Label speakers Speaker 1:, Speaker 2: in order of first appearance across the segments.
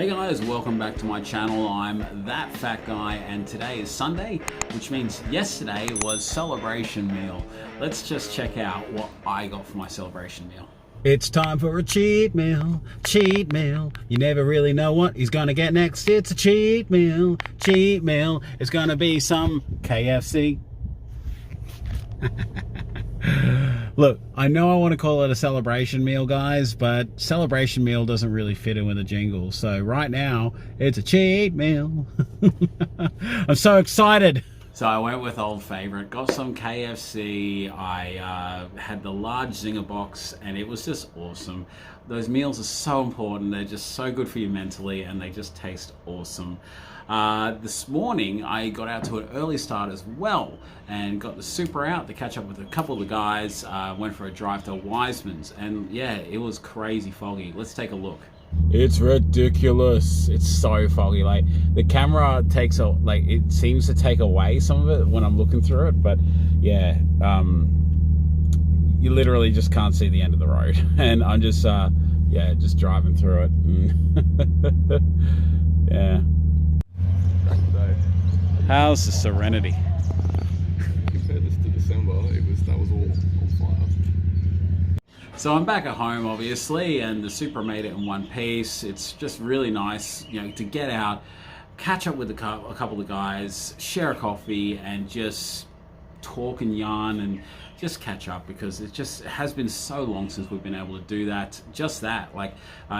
Speaker 1: Hey guys, welcome back to my channel. I'm That Fat Guy, and today is Sunday, which means yesterday was celebration meal. Let's just check out what I got for my celebration meal. It's time for a cheat meal, cheat meal. You never really know what he's gonna get next. It's a cheat meal, cheat meal. It's gonna be some KFC. Look, I know I want to call it a celebration meal, guys, but celebration meal doesn't really fit in with a jingle. So right now, it's a cheat meal. I'm so excited. So I went with old favorite, got some KFC. I had the large Zinger box, and it was just awesome. Those meals are so important. They're just so good for you mentally, and they just taste awesome. This morning I got out to an early start as well and got the Super out to catch up with a couple of the guys. Went for a drive to Wiseman's, and yeah, it was crazy foggy. Let's take a look. It's ridiculous. It's so foggy. Like the camera takes it seems to take away some of it when I'm looking through it, but yeah, you literally just can't see the end of the road. And I'm just just driving through it. Yeah. How's the Serenity?
Speaker 2: Compared this to December, that was all on fire.
Speaker 1: So I'm back at home, obviously, and the Super made it in one piece. It's just really nice, to get out, catch up with a couple of guys, share a coffee, and just talk and yarn and just catch up, because it has been so long since we've been able to do that.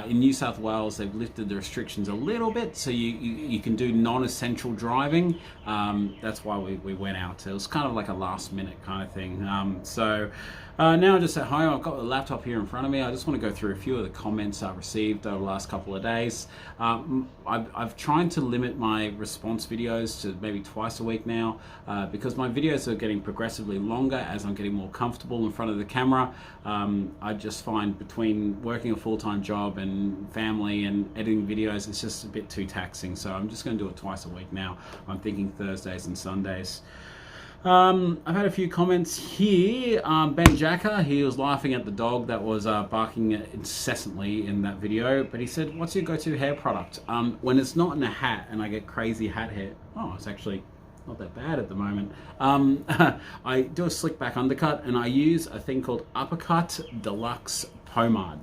Speaker 1: In New South Wales, they've lifted the restrictions a little bit, so you can do non-essential driving. That's why we went out. It was kind of like a last minute kind of thing. Now I'm just at home. I've got the laptop here in front of me. I just want to go through a few of the comments I've received over the last couple of days. I've tried to limit my response videos to maybe twice a week now, because my videos are getting progressively longer as I'm getting more comfortable in front of the camera. I just find between working a full-time job and family and editing videos, it's just a bit too taxing. So I'm just going to do it twice a week now. I'm thinking Thursdays and Sundays. I've had a few comments here. Ben Jacker, he was laughing at the dog that was barking incessantly in that video, but he said, what's your go-to hair product? When it's not in a hat and I get crazy hat hair, it's actually not that bad at the moment. I do a slick back undercut, and I use a thing called Uppercut Deluxe Pomade.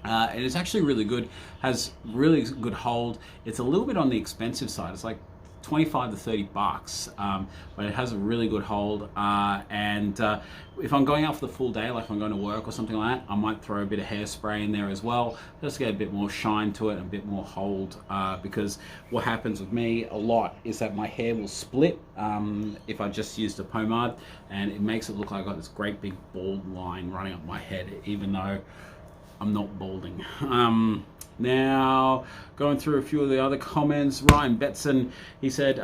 Speaker 1: And it's actually really good, has really good hold. It's a little bit on the expensive side. It's like 25 to 30 bucks, but it has a really good hold. If I'm going out for the full day, like if I'm going to work or something like that, I might throw a bit of hairspray in there as well, just to get a bit more shine to it and a bit more hold, because what happens with me a lot is that my hair will split if I just used a pomade, and it makes it look like I've got this great big bald line running up my head, even though I'm not balding. Now, going through a few of the other comments, Ryan Betson, he said,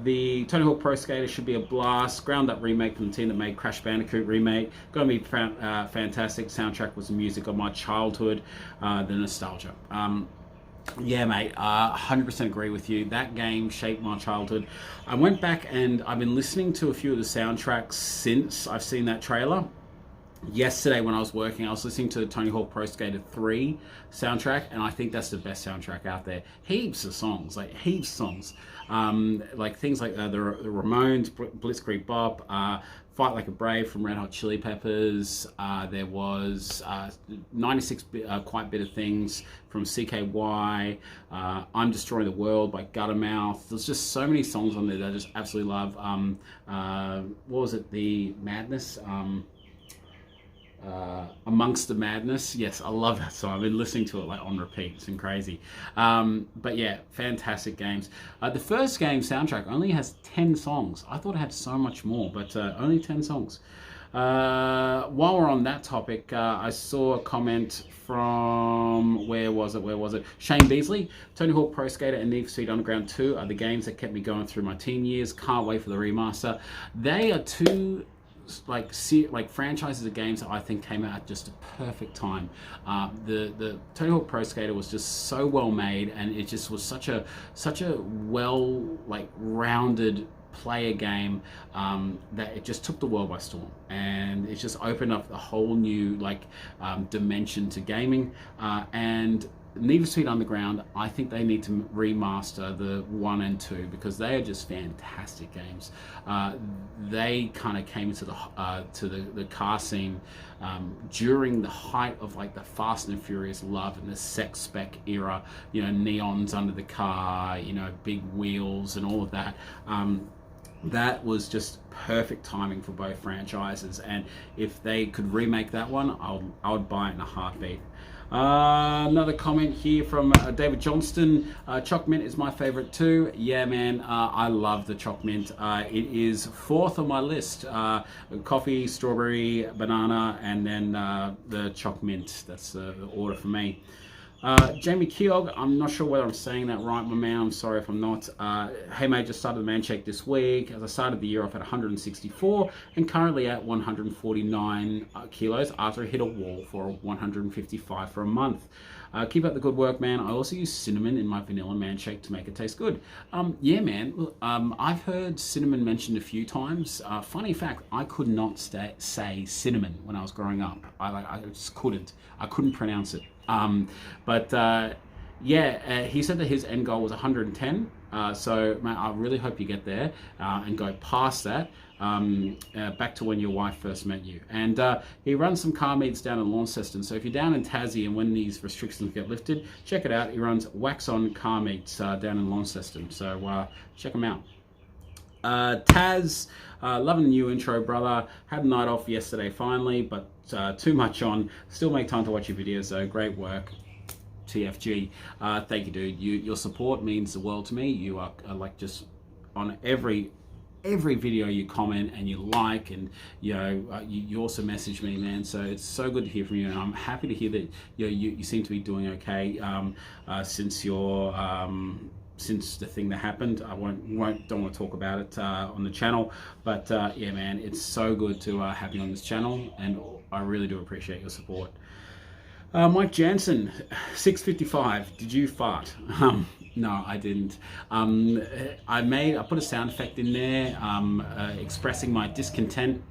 Speaker 1: the Tony Hawk Pro Skater should be a blast. Ground up remake from the team that made Crash Bandicoot remake. Gonna be fantastic. Soundtrack was the music of my childhood, the nostalgia. Yeah, mate, 100% agree with you. That game shaped my childhood. I went back and I've been listening to a few of the soundtracks since I've seen that trailer. Yesterday when I was working, I was listening to the Tony Hawk Pro Skater 3 soundtrack, and I think that's the best soundtrack out there. Heaps of songs, like heaps of songs. Like things like the Ramones, Blitzkrieg Bop, Fight Like a Brave from Red Hot Chili Peppers. There was 96 Quite Bitter Things from CKY. I'm Destroying the World by Guttermouth. There's just so many songs on there that I just absolutely love. What was it? The Madness? Amongst the Madness. Yes, I love that song. I've been listening to it like on repeat. It's been crazy. But yeah, fantastic games. The first game soundtrack only has 10 songs. I thought it had so much more, but only 10 songs. While we're on that topic, I saw a comment from, where was it? Shane Beasley. Tony Hawk Pro Skater and Need for Speed Underground 2 are the games that kept me going through my teen years. Can't wait for the remaster. They are two like franchises of games that I think came out at just a perfect time. The Tony Hawk Pro Skater was just so well made, and it just was such a well rounded player game that it just took the world by storm, and it just opened up a whole new dimension to gaming, and Need for Speed Underground, I think they need to remaster the 1 and 2 because they are just fantastic games. They kind of came into the car scene during the height of like the Fast and Furious love and the sex spec era. You know, neons under the car, you know, big wheels and all of that. That was just perfect timing for both franchises, and if they could remake that one, I would buy it in a heartbeat. Another comment here from David Johnston. Choc Mint is my favorite too. Yeah, man, I love the Choc Mint. It is 4th on my list. Coffee, strawberry, banana, and then the Choc Mint. That's the order for me. Jamie Keogh, I'm not sure whether I'm saying that right, my man. I'm sorry if I'm not. Hey mate, just started the Man Shake this week. As I started the year off at 164 and currently at 149 kilos after I hit a wall for 155 for a month. Keep up the good work, man. I also use cinnamon in my vanilla Man Shake to make it taste good. Yeah, man. I've heard cinnamon mentioned a few times. Funny fact, I could not say cinnamon when I was growing up. I just couldn't. I couldn't pronounce it. He said that his end goal was 110. So, man, I really hope you get there and go past that. Back to when your wife first met you. And he runs some car meets down in Launceston. So if you're down in Tassie and when these restrictions get lifted, check it out. He runs Wax On car meets down in Launceston. So check him out. Taz, loving the new intro, brother. Had a night off yesterday finally, but too much on. Still make time to watch your videos though. Great work. TFG. Thank you, dude. Your support means the world to me. You are like just on every video you comment and you like, and you also message me, man. So it's so good to hear from you, and I'm happy to hear that you seem to be doing okay since the thing that happened. I don't want to talk about it on the channel, but yeah, man, it's so good to have you on this channel, and I really do appreciate your support. Mike Jansen, 655. Did you fart? No, I didn't. I put a sound effect in there, expressing my discontent,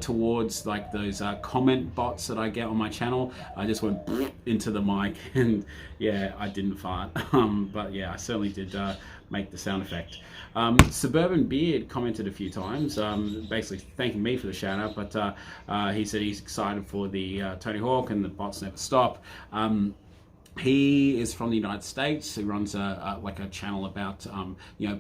Speaker 1: towards like those comment bots that I get on my channel. I just went into the mic, and yeah, I didn't fart. But yeah, I certainly did make the sound effect. Suburban Beard commented a few times, basically thanking me for the shout out, but he said he's excited for the Tony Hawk and the bots never stop. He is from the United States. He runs a channel about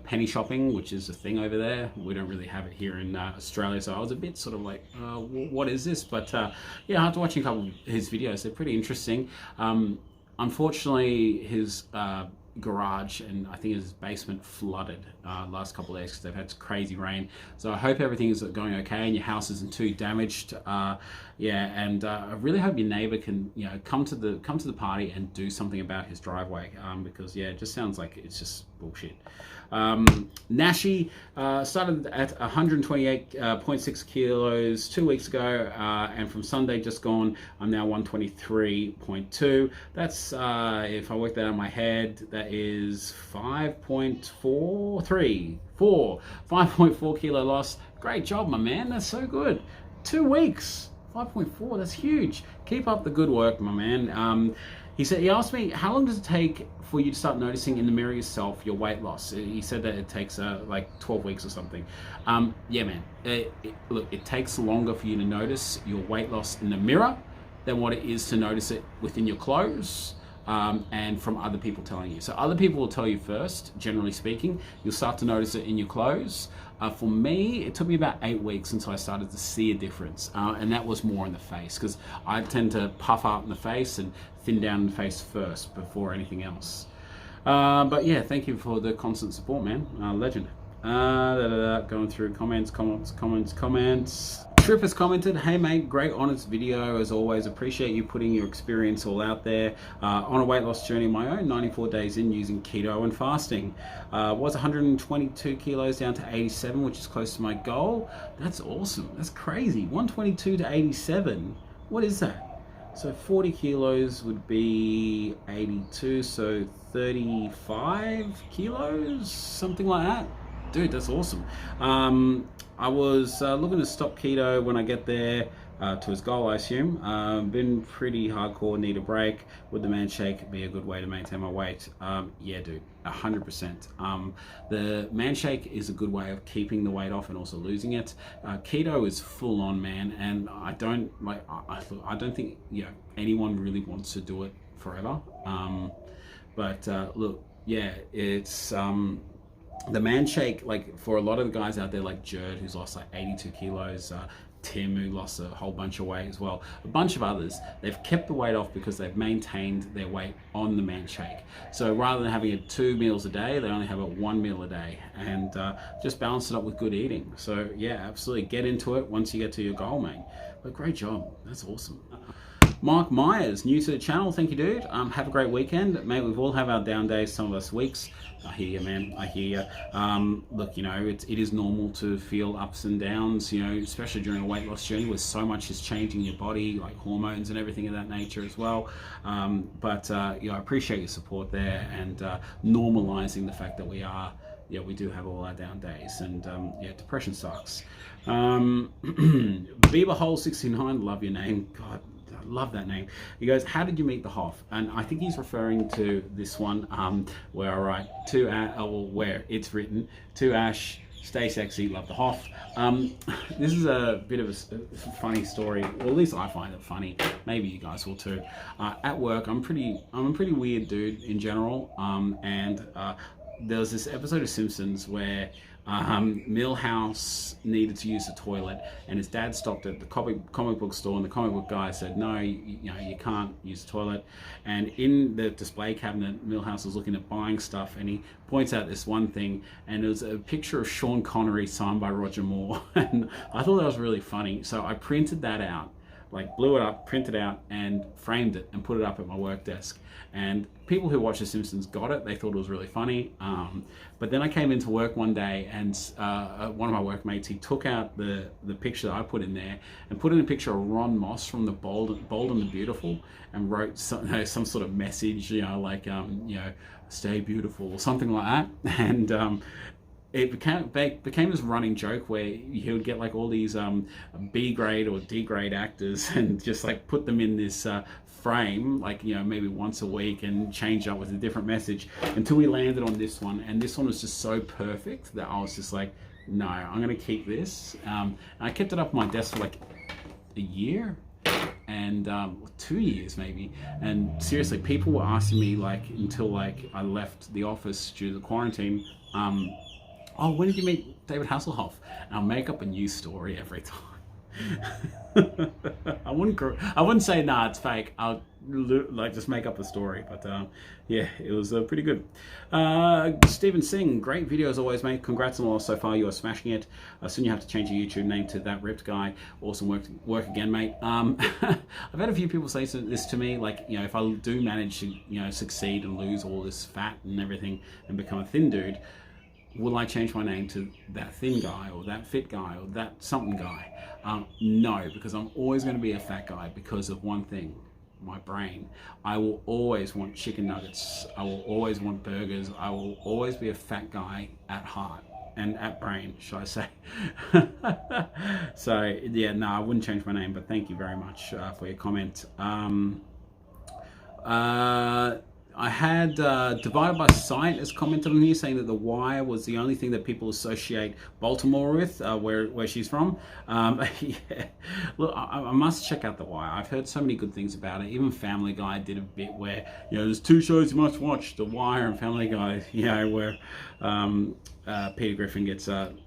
Speaker 1: penny shopping, which is a thing over there. We don't really have it here in Australia, so I was a bit sort of like, what is this? But yeah, after watching a couple of his videos, they're pretty interesting. Unfortunately, his garage and I think his basement flooded last couple of days because they've had crazy rain. So I hope everything is going okay and your house isn't too damaged. And I really hope your neighbor can come to the party and do something about his driveway, because yeah, it just sounds like it's just bullshit. Nashi started at 128.6 kilos 2 weeks ago, and from Sunday just gone, I'm now 123.2. That's if I work that out in my head, that is 5.4 kilo loss. Great job, my man. That's so good. 2 weeks, 5.4. That's huge. Keep up the good work, my man. He asked me, how long does it take for you to start noticing in the mirror yourself your weight loss? He said that it takes like 12 weeks or something. Yeah, man. Look, it takes longer for you to notice your weight loss in the mirror than what it is to notice it within your clothes. And from other people telling you. So other people will tell you first, generally speaking. You'll start to notice it in your clothes. For me, it took me about 8 weeks until I started to see a difference. And that was more in the face, because I tend to puff out in the face and thin down in the face first before anything else. But yeah, thank you for the constant support, man. Legend. Going through comments. Trip has commented, hey mate, great honest video as always. Appreciate you putting your experience all out there. On a weight loss journey of my own, 94 days in using keto and fasting. Was 122 kilos down to 87, which is close to my goal. That's awesome. That's crazy. 122 to 87. What is that? So 40 kilos would be 82, so 35 kilos, something like that. Dude, that's awesome. I was looking to stop keto when I get there. to his goal, I assume. Been pretty hardcore, need a break. Would the man shake be a good way to maintain my weight? Yeah, dude, 100%. The man shake is a good way of keeping the weight off and also losing it. Keto is full on, man, and I don't think anyone really wants to do it forever. But look, yeah, it's the man shake, like for a lot of the guys out there like Jerd, who's lost like 82 kilos, Tim, who lost a whole bunch of weight as well, a bunch of others, they've kept the weight off because they've maintained their weight on the man shake. So rather than having it 2 meals a day, they only have it 1 meal a day, and just balance it up with good eating. So yeah, absolutely get into it once you get to your goal, mate. But great job, that's awesome. Mark Myers, new to the channel. Thank you, dude. Have a great weekend. Mate, we've all have our down days, some of us weeks. I hear you, man. I hear you. Look, it is normal to feel ups and downs, especially during a weight loss journey where so much is changing your body, like hormones and everything of that nature as well. But I appreciate your support there and normalizing the fact that we do have all our down days, and depression sucks. Bieber Hole 69, love your name. God, I love that name. He goes, how did you meet the Hoff? And I think he's referring to this one where I write where it's written, to Ash, stay sexy, love the Hoff. This is a bit of a funny story, or at least I find it funny. Maybe you guys will too. At work, I'm a pretty weird dude in general, and there was this episode of Simpsons where Milhouse needed to use the toilet, and his dad stopped at the comic book store, and the comic book guy said, no, you can't use the toilet. And in the display cabinet, Milhouse was looking at buying stuff, and he points out this one thing, and it was a picture of Sean Connery signed by Roger Moore. And I thought that was really funny, so I printed that out, like blew it up, printed out, and framed it and put it up at my work desk. And people who watch The Simpsons got it. They thought it was really funny. But then I came into work one day, and one of my workmates, he took out the picture that I put in there and put in a picture of Ron Moss from the Bold and the Beautiful, and wrote some sort of message, like stay beautiful or something like that. And it became this running joke where he would get like all these B grade or D grade actors and just like put them in this frame, like maybe once a week, and change up with a different message until we landed on this one. And this one was just so perfect that I was just like, no, I'm gonna keep this. And I kept it up on my desk for like a year and 2 years maybe. And seriously, people were asking me like until like I left the office due to the quarantine, oh, when did you meet David Hasselhoff? And I'll make up a new story every time. I wouldn't say nah, it's fake. I'll like just make up a story. But yeah, it was pretty good. Stephen Singh, great video as always, mate. Congrats on all so far. You are smashing it. Soon you have to change your YouTube name to That Ripped Guy. Awesome work again, mate. I've had a few people say this to me, like if I do manage to succeed and lose all this fat and everything and become a thin dude, will I change my name to That Thin Guy or That Fit Guy or That Something Guy? No, because I'm always going to be a fat guy because of one thing, my brain. I will always want chicken nuggets. I will always want burgers. I will always be a fat guy at heart and at brain, should I say. So yeah, no, I wouldn't change my name, but thank you very much for your comment. I had Divided by Sight has commented on here saying that The Wire was the only thing that people associate Baltimore with, where she's from. Yeah. Look, I must check out The Wire. I've heard so many good things about it. Even Family Guy did a bit where, there's two shows you must watch, The Wire and Family Guy, where Peter Griffin gets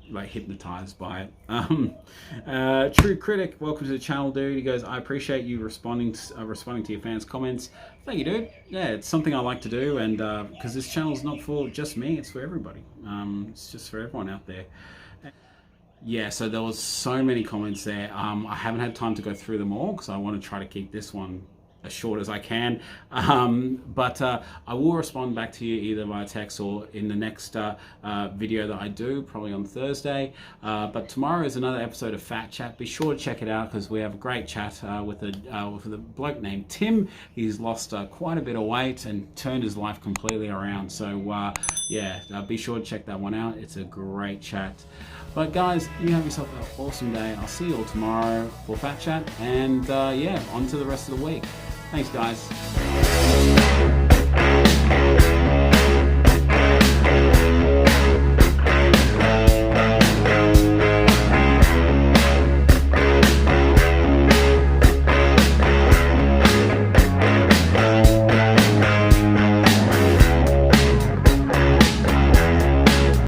Speaker 1: like hypnotized by it. True Critic, welcome to the channel, dude. He goes, I appreciate you responding to your fans' comments. Thank you, dude. Yeah, it's something I like to do, and because this channel is not for just me, it's for everybody. It's just for everyone out there. Yeah, so there was so many comments there. I haven't had time to go through them all because I want to try to keep this one as short as I can, but I will respond back to you either via text or in the next video that I do, probably on Thursday. But tomorrow is another episode of Fat Chat. Be sure to check it out because we have a great chat with a bloke named Tim. He's lost quite a bit of weight and turned his life completely around. So yeah, be sure to check that one out. It's a great chat. But guys, you have yourself an awesome day. I'll see you all tomorrow for Fat Chat, and yeah, on to the rest of the week. Thanks, guys.